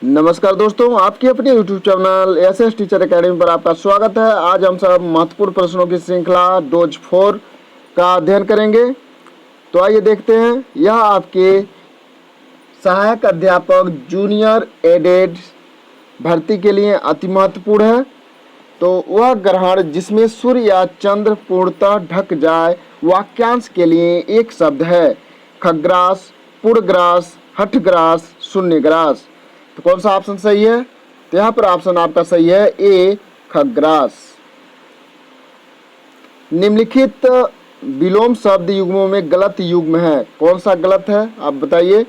नमस्कार दोस्तों, आपकी अपनी YouTube channel SS teacher academy पर आपका स्वागत है। आज हम सब महत्वपूर्ण प्रश्नों की श्रृंखला डोज 4 का अध्ययन करेंगे। तो आइए देखते हैं। यह आपके सहायक अध्यापक जूनियर एडेड भर्ती के लिए अति महत्वपूर्ण है। तो वह ग्रहण जिसमें सूर्य या चंद्र पूर्णतः ढक जाए वाक्यांश के लिए एक शब्द है। खग्रास, पूर्णग्रास, हठग्रास, शून्यग्रास। तो कौन सा ऑप्शन सही है? तो यहाँ पर ऑप्शन आपका सही है ए, खग्रास। निम्नलिखित विलोम शब्द युग्मों में गलत युग्म है। कौन सा गलत है आप बताइए।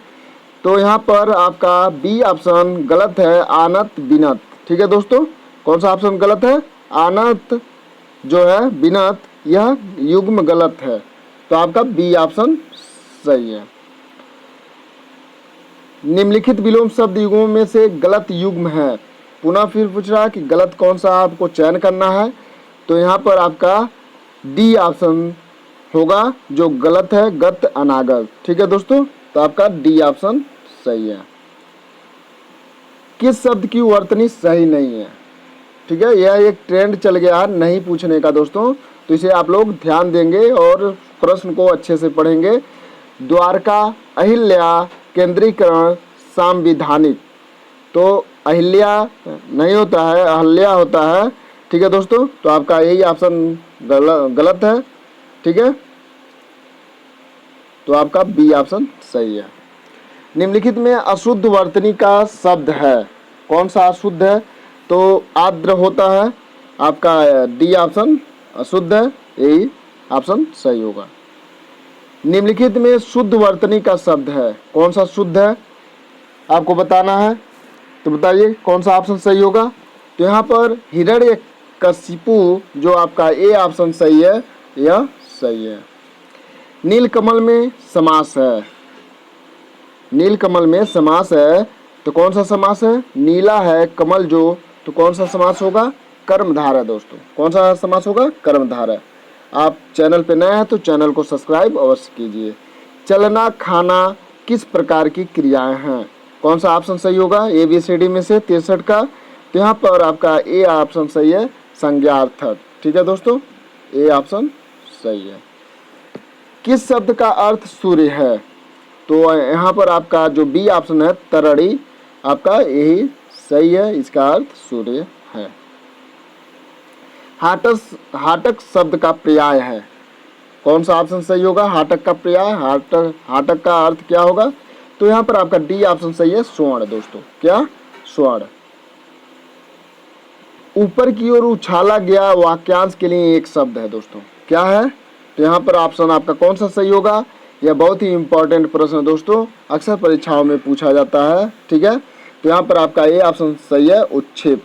तो यहाँ पर आपका बी ऑप्शन गलत है, आनत बिनत। ठीक है दोस्तों, कौन सा ऑप्शन गलत है? आनत जो है बिनत, यह युग्म गलत है। तो आपका बी ऑप्शन सही है। निम्नलिखित विलोम शब्द युग्मों में से गलत युग्म है। पुनः फिर पूछ रहा है कि गलत कौन सा आपको चयन करना है। तो यहाँ पर आपका डी ऑप्शन होगा जो गलत है, गत अनागत। ठीक है दोस्तों, तो आपका डी ऑप्शन सही है। किस शब्द की वर्तनी सही नहीं है? ठीक है, यह एक ट्रेंड चल गया है नहीं पूछने का दोस्तों, तो इसे आप लोग ध्यान देंगे और प्रश्न को अच्छे से पढ़ेंगे। द्वारका, अहिल्या, केंद्रीकरण, संविधानिक। तो अहिल्या नहीं होता है, अहल्या होता है। ठीक है दोस्तों, तो आपका यही ऑप्शन गलत है। ठीक है, तो आपका बी ऑप्शन सही है। निम्नलिखित में अशुद्ध वर्तनी का शब्द है। कौन सा अशुद्ध है? तो आर्द्र होता है। आपका डी ऑप्शन अशुद्ध है, यही ऑप्शन सही होगा। निम्नलिखित में शुद्ध वर्तनी का शब्द है। कौन सा शुद्ध है आपको बताना है। तो बताइए कौन सा ऑप्शन सही होगा। तो यहाँ पर हिरण्यकशिपु जो आपका ए ऑप्शन सही है, यह सही है। नीलकमल में समास है। नीलकमल में समास है, तो कौन सा समास है? नीला है कमल जो, तो कौन सा समास होगा? कर्मधारय है दोस्तों। कौन सा समास होगा? कर्मधारय है। आप चैनल पे नए हैं तो चैनल को सब्सक्राइब अवश्य कीजिए। चलना, खाना किस प्रकार की क्रियाएं हैं? कौन सा ऑप्शन सही होगा ABCD में से 63 का? तो यहाँ पर आपका ए ऑप्शन सही है, संज्ञार्थक। ठीक है दोस्तों, ए ऑप्शन सही है। किस शब्द का अर्थ सूर्य है? तो यहाँ पर आपका जो बी ऑप्शन है तरड़ी, आपका यही सही है, इसका अर्थ सूर्य है। हाटक शब्द का पर्याय है। कौन सा ऑप्शन सही होगा? हाटक का पर्याय, हाटक का अर्थ क्या होगा? तो यहाँ पर आपका डी ऑप्शन सही है, स्वर्ण दोस्तों। क्या? स्वर्ण। ऊपर की ओर उछाला गया वाक्यांश के लिए एक शब्द है दोस्तों, क्या है? तो यहाँ पर ऑप्शन आपका कौन सा सही होगा? यह बहुत ही इंपॉर्टेंट प्रश्न है दोस्तों, अक्सर परीक्षाओं में पूछा जाता है। ठीक है, तो यहाँ पर आपका ए ऑप्शन सही है, उत्क्षेप।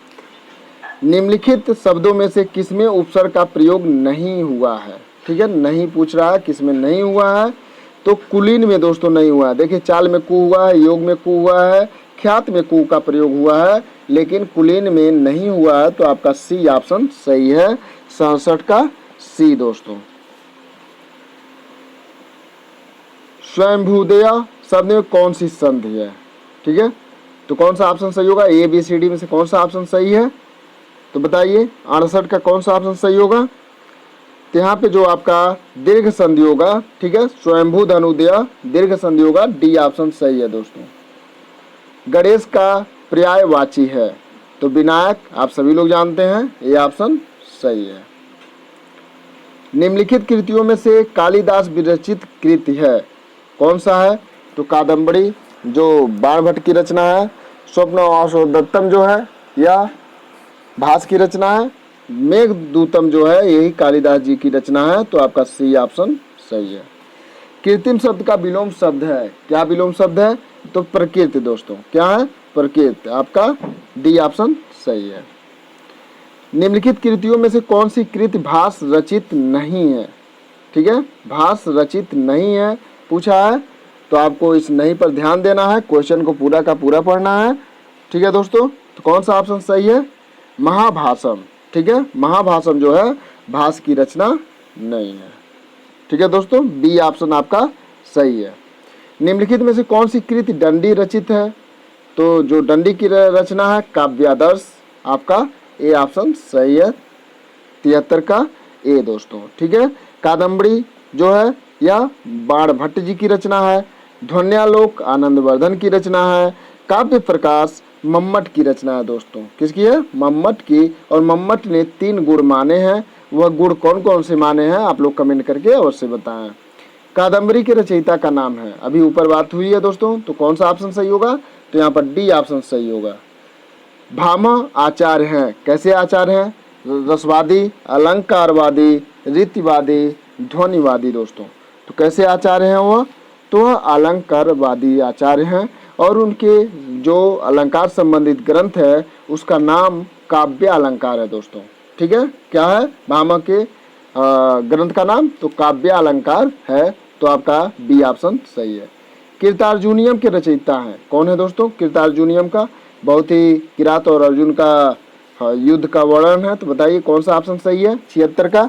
निम्नलिखित शब्दों में से किसमें उपसर्ग का प्रयोग नहीं हुआ है? ठीक है, नहीं पूछ रहा है किसमें नहीं हुआ है। तो कुलीन में दोस्तों नहीं हुआ है। देखिए, चाल में कु हुआ है, योग में कु हुआ है, ख्यात में कु का प्रयोग हुआ है, लेकिन कुलीन में नहीं हुआ है। तो आपका सी ऑप्शन सही है, 67 का सी दोस्तों। स्वयंभूदय शब्द में कौन सी संधि है? ठीक है, तो कौन सा ऑप्शन सही होगा? ABCD में से कौन सा ऑप्शन सही है? तो बताइए 68 का कौन सा ऑप्शन सही होगा? तो यहाँ पे जो आपका दीर्घ संधि होगा, ठीक है, स्वयंभू धनुदय दीर्घ संधि होगा, डी ऑप्शन सही है दोस्तों। गणेश का पर्यायवाची है, तो विनायक आप सभी लोग जानते हैं, ये ऑप्शन सही है। निम्नलिखित कृतियों में से कालिदास विरचित कृति है, कौन सा है? तो कादम्बरी जो बाणभट्ट की रचना है, स्वप्नवासोदत्तम जो है या भास की रचना है, मेघदूतम जो है यही कालिदास जी की रचना है। तो आपका सी ऑप्शन सही है। कृत्रिम शब्द का विलोम शब्द है, क्या विलोम शब्द है? तो प्रकृति दोस्तों, क्या है? प्रकृति। आपका डी ऑप्शन सही है। निम्नलिखित कृतियों में से कौन सी कृति भास रचित नहीं है? ठीक है, भास रचित नहीं है पूछा है, तो आपको इस नहीं पर ध्यान देना है, क्वेश्चन को पूरा का पूरा पढ़ना है। ठीक है दोस्तों, तो कौन सा ऑप्शन सही है? महाभाषण। ठीक है, महाभाषण जो है भास की रचना नहीं है। ठीक है दोस्तों, बी ऑप्शन आपका सही है। निम्नलिखित में से कौन सी कृति दंडी रचित है? तो जो दंडी की रचना है काव्यादर्श, आपका ए ऑप्शन सही है, 73 का ए दोस्तों। ठीक है, कादम्बरी जो है यह बाणभट्ट जी की रचना है। ध्वन्यालोक आनंदवर्धन की रचना है। काव्य प्रकाश मम्मट की रचना है दोस्तों। किसकी है? मम्मट की। और मम्मट ने 3 गुण माने हैं, वह गुण कौन कौन से माने हैं आप लोग कमेंट करके अवश्य बताएं। कादम्बरी के रचयिता का नाम है, अभी ऊपर बात हुई है दोस्तों, तो कौन सा ऑप्शन सही होगा? तो यहाँ पर डी ऑप्शन सही होगा। भामा आचार्य हैं, कैसे आचार्य हैं? रसवादी, अलंकारवादी, रीतिवादी, ध्वनिवादी दोस्तों। तो कैसे आचार्य हैं वह? तो वह अलंकारवादी आचार्य हैं और उनके जो अलंकार संबंधित ग्रंथ है उसका नाम काव्य अलंकार है दोस्तों। ठीक है, क्या है भामा के ग्रंथ का नाम? तो काव्य अलंकार है, तो आपका बी ऑप्शन सही है। कृतार्जुनियम के रचयिता हैं, कौन है दोस्तों? कृतार्जुनियम का बहुत ही किरात और अर्जुन का युद्ध का वर्णन है, तो बताइए कौन सा ऑप्शन सही है? 76 का।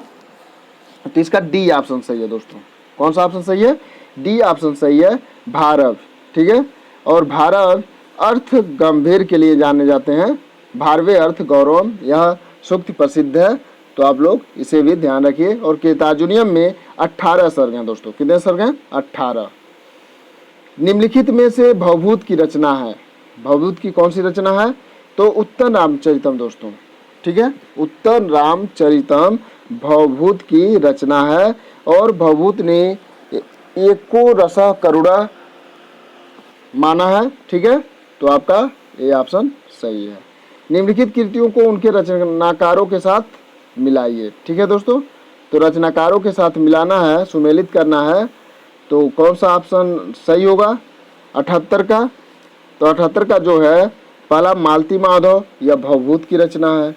तो इसका डी ऑप्शन सही है दोस्तों। कौन सा ऑप्शन सही है? डी ऑप्शन सही है, भारव। ठीक है, और भारव अर्थ गंभीर के लिए जाने जाते हैं। भारवे अर्थ गौरव, यह सूक्त प्रसिद्ध है, तो आप लोग इसे भी ध्यान रखिए। और कृतार्जुनियम में 18 सर्ग हैं दोस्तों। कितने सर्ग हैं? 18। निम्नलिखित में से भवभूत की रचना है, भवभूत की कौन सी रचना है? तो उत्तर रामचरितम दोस्तों। ठीक है, उत्तर रामचरितम भवभूत की रचना है और भवभूत ने एको रसा करुणा माना है। ठीक है, तो आपका ए ऑप्शन सही है। निम्नलिखित कृतियों को उनके रचनाकारों के साथ मिलाइए। ठीक है दोस्तों, तो रचनाकारों के साथ मिलाना है, सुमेलित करना है, तो कौन सा ऑप्शन सही होगा? 78 का। तो 78 का जो है पहला मालती माधव, यह भवभूत की रचना है।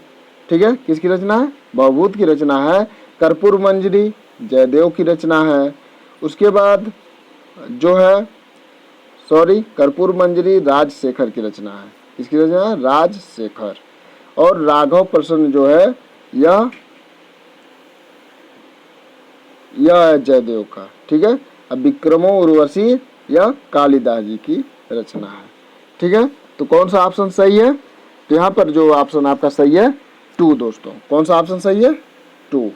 ठीक है, किसकी रचना है? भवभूत की रचना है। कर्पूर मंजरी जयदेव की रचना है। उसके बाद जो है कर्पूर मंजरी राजशेखर की रचना है। किसकी रचना है? राजशेखर। और राघव प्रसन्न जो है यह जयदेव का। ठीक है, अब विक्रमो उर्वशी यह कालिदास जी की रचना है। ठीक है, तो कौन सा ऑप्शन सही है? तो यहाँ पर जो ऑप्शन आपका सही है 2 दोस्तों। कौन सा ऑप्शन सही है? 2।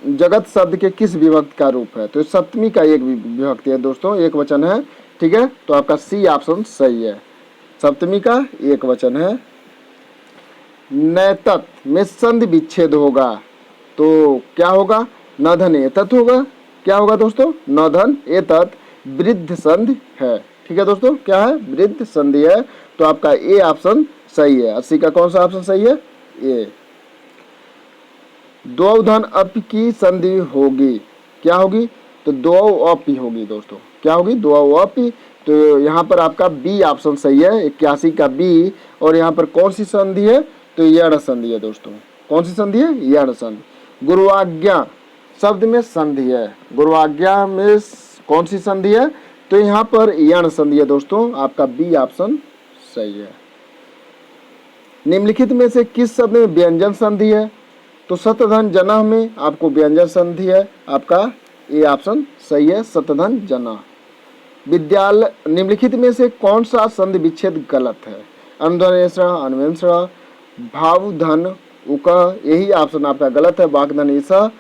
जगत शब्द के किस विभक्ति का रूप है? तो सप्तमी का एक विभक्ति है दोस्तों, एक वचन है। ठीक है, तो आपका सी ऑप्शन सही है, सप्तमी का एक वचन है। नैतत में संधि विच्छेद होगा, तो क्या होगा? न धन एतत होगा। क्या होगा दोस्तों? न धन एतत वृद्ध संधि है। ठीक है दोस्तों, क्या है? वृद्ध संधि है, तो आपका ए ऑप्शन सही है। 80 का कौन सा ऑप्शन सही है? ए। द्वौ धन अप की संधि होगी, क्या होगी? तो द्वौ अप ही होगी दोस्तों। क्या होगी? द्वौ अप। तो यहाँ पर आपका बी ऑप्शन सही है, 81 का बी। और यहाँ पर कौन सी संधि है? तो यण संधि है दोस्तों। कौन सी संधि है? यण संधि। गुरुआज्ञा शब्द में संधि है, गुरुआज्ञा में कौन सी संधि है? तो यहाँ पर यण संधि है दोस्तों, आपका बी ऑप्शन सही है। निम्नलिखित में से किस शब्द में व्यंजन संधि है? तो शतधन जना में आपको व्यंजन संधि है, आपका ए ऑप्शन सही है, शतधन जना। विद्यालय, निम्नलिखित में से कौन सा संधि विच्छेद गलत है? अनुधन अनुवेंसरा, भावधन उक, यही ऑप्शन आपका गलत है, वाकधन ईसा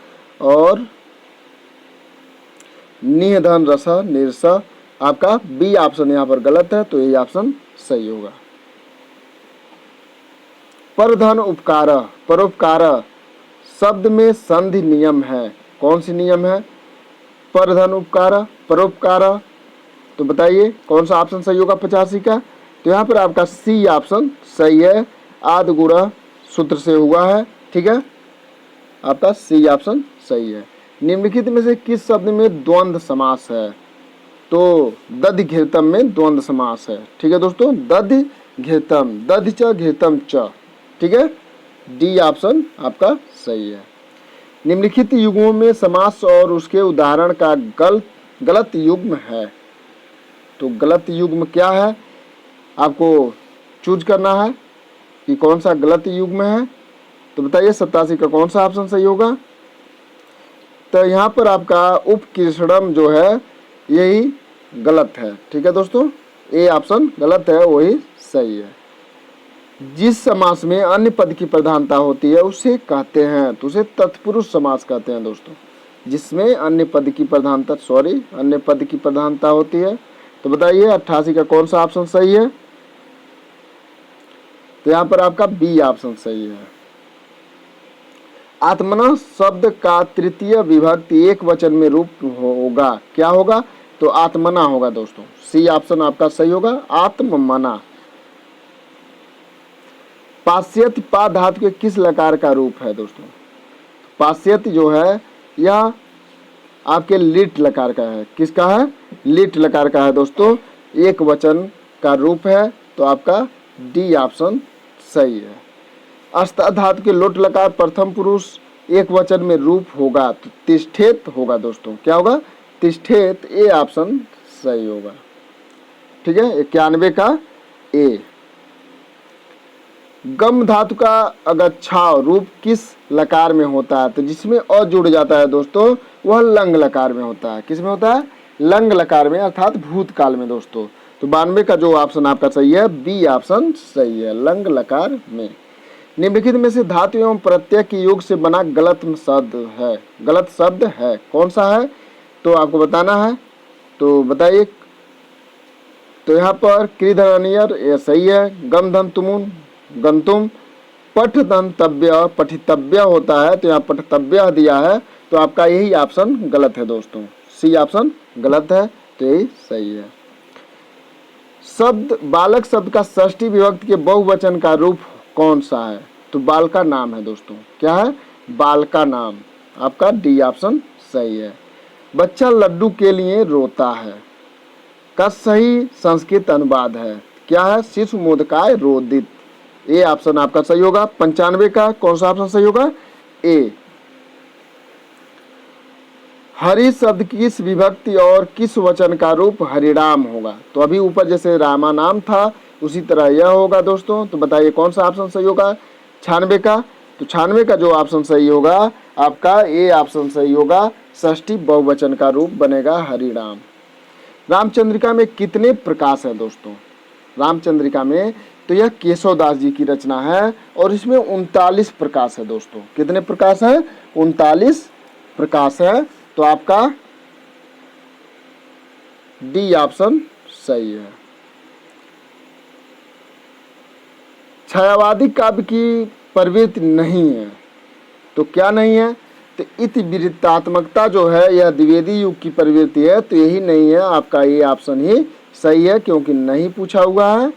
और निधन रस निरस, आपका बी ऑप्शन यहाँ पर गलत है, तो यही ऑप्शन सही होगा। परधन उपकार, परोपकार शब्द में संधि नियम है, कौन सी नियम है? परधन उपकार, परोपकार, तो बताइए कौन सा ऑप्शन सही होगा 85 का? तो यहाँ पर आपका सी ऑप्शन सही है, आदि गुणा सूत्र से हुआ है। ठीक है, आपका सी ऑप्शन सही है। निम्नलिखित में से किस शब्द में द्वंद्व समास है? तो दधि घृतम में द्वंद्व समास है। ठीक है दोस्तों, दधि घृतम, दधि च घृतम च। ठीक है, डी ऑप्शन आपका सही है। निम्नलिखित युग्मों में समास और उसके उदाहरण का गलत युग्म है, तो गलत युग्म क्या है आपको चूज करना है कि कौन सा गलत युग्म है। तो बताइए 87 का कौन सा ऑप्शन सही होगा? तो यहाँ पर आपका उपकृषणम जो है यही गलत है। ठीक है दोस्तों, ए ऑप्शन गलत है, वही सही है। जिस समास में अन्य पद की प्रधानता होती है उसे कहते हैं, तो उसे तत्पुरुष समास कहते हैं दोस्तों। जिसमें अन्य पद की प्रधानता अन्य पद की प्रधानता होती है। तो बताइए 88 का कौन सा ऑप्शन सही है? तो यहाँ पर आपका बी ऑप्शन सही है। आत्मना शब्द का तृतीय विभक्ति एक वचन में रूप होगा, क्या होगा? तो आत्मना होगा दोस्तों। सी ऑप्शन आपका सही होगा, आत्ममना। पाश्चात्य पा धातु के किस लकार का रूप है दोस्तों? पाश्चात्य जो है यह आपके लिट लकार का है। किसका है? लिट लकार का है दोस्तों, एक वचन का रूप है। तो आपका डी ऑप्शन सही है। अस्ता धातु के लोट लकार प्रथम पुरुष एक वचन में रूप होगा, तो तिष्ठेत होगा दोस्तों। क्या होगा? तिष्ठेत। ए ऑप्शन सही होगा। ठीक है, 91 का ए। गम धातु का अगच्छाव रूप किस लकार में होता है? तो जिसमें अ जुड़ जाता है दोस्तों वह लंग लकार में होता है। किस में होता है? लंग लकार में, अर्थात भूतकाल में दोस्तों। तो 92 का जो ऑप्शन आपका सही है, बी ऑप्शन सही है, लंग लकार में। निम्नलिखित में से धातु एवं प्रत्यय के योग से बना गलत शब्द है, कौन सा है? तो आपको बताना है, तो बताइए। तो यहाँ पर कृधनियर ये सही है। गम धन तुमुन गंतुम। पठ दंतव्य पठितव्य होता है, तो यहाँ पठितव्य दिया है, तो आपका यही ऑप्शन गलत है दोस्तों। सी ऑप्शन गलत है, तो यही सही है। शब्द बालक शब्द का षष्ठी विभक्ति के बहुवचन का रूप कौन सा है? तो बाल का नाम है दोस्तों। क्या है? बाल का नाम। आपका डी ऑप्शन सही है। बच्चा लड्डू के लिए रोता है का सही संस्कृत अनुवाद है, क्या है? शिशु मोदकाय रोदित। ए ऑप्शन आपका सही होगा। 95 का कौन सा ऑप्शन सही होगा? ए। हरि शब्द किस विभक्ति और किस वचन का रूप हरिराम होगा? तो अभी ऊपर जैसे रामा नाम था उसी तरह यह होगा दोस्तों। तो बताइए कौन सा ऑप्शन सही होगा? 96 का। तो 96 का जो ऑप्शन सही होगा आपका ए ऑप्शन सही होगा, षष्ठी बहुवचन का रूप बनेगा हरिराम। रामचंद्रिका में कितने प्रकाश है दोस्तों? रामचंद्रिका में तो यह केशवदास जी की रचना है और इसमें 39 प्रकाश है दोस्तों। कितने प्रकाश है? 39 प्रकाश है। तो आपका डी ऑप्शन सही है। छायावादी काव्य की प्रवृत्ति नहीं है, तो क्या नहीं है? तो इतिवृत्तात्मकता जो है यह द्विवेदी युग की प्रवृत्ति है, तो यही नहीं है। आपका ये ऑप्शन ही सही है, क्योंकि नहीं पूछा हुआ है।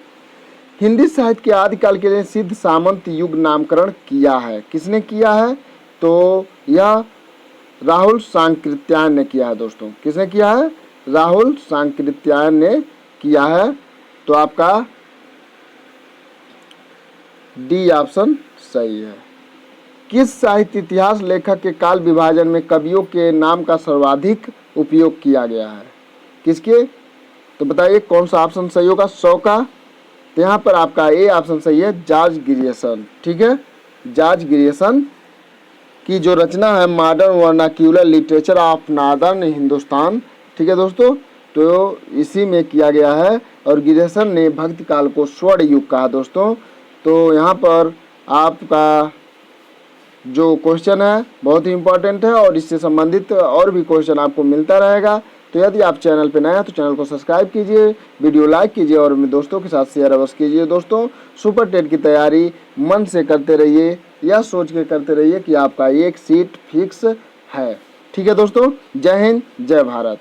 हिंदी साहित्य के आदिकाल के लिए सिद्ध सामंत युग नामकरण किया है, किसने किया है? तो यह राहुल सांकृत्यायन ने किया है दोस्तों। किसने किया है? राहुल सांकृत्यायन ने किया है। तो आपका डी ऑप्शन सही है। किस साहित्य इतिहास लेखक के काल विभाजन में कवियों के नाम का सर्वाधिक उपयोग किया गया है? किसके? तो बताइए कौन सा ऑप्शन सही होगा? 100 का। तो यहाँ पर आपका ए ऑप्शन सही है, जॉर्ज ग्रियर्सन। ठीक है, जॉर्ज ग्रियर्सन की जो रचना है modern vernacular literature of northern Hindustan, ठीक है दोस्तों, तो इसी में किया गया है। और ग्रियर्सन ने भक्ति काल को स्वर्ण युग कहा दोस्तों। तो यहाँ पर आपका जो क्वेश्चन है बहुत ही इंपॉर्टेंट है और इससे संबंधित और भी क्वेश्चन आपको मिलता रहेगा। तो यदि आप चैनल पर नए हैं तो चैनल को सब्सक्राइब कीजिए, वीडियो लाइक कीजिए और अपने दोस्तों के साथ शेयर अवश्य कीजिए। दोस्तों सुपर टेट की तैयारी मन से करते रहिए, यह सोच के करते रहिए कि आपका एक सीट फिक्स है। ठीक है दोस्तों, जय हिंद, जय भारत।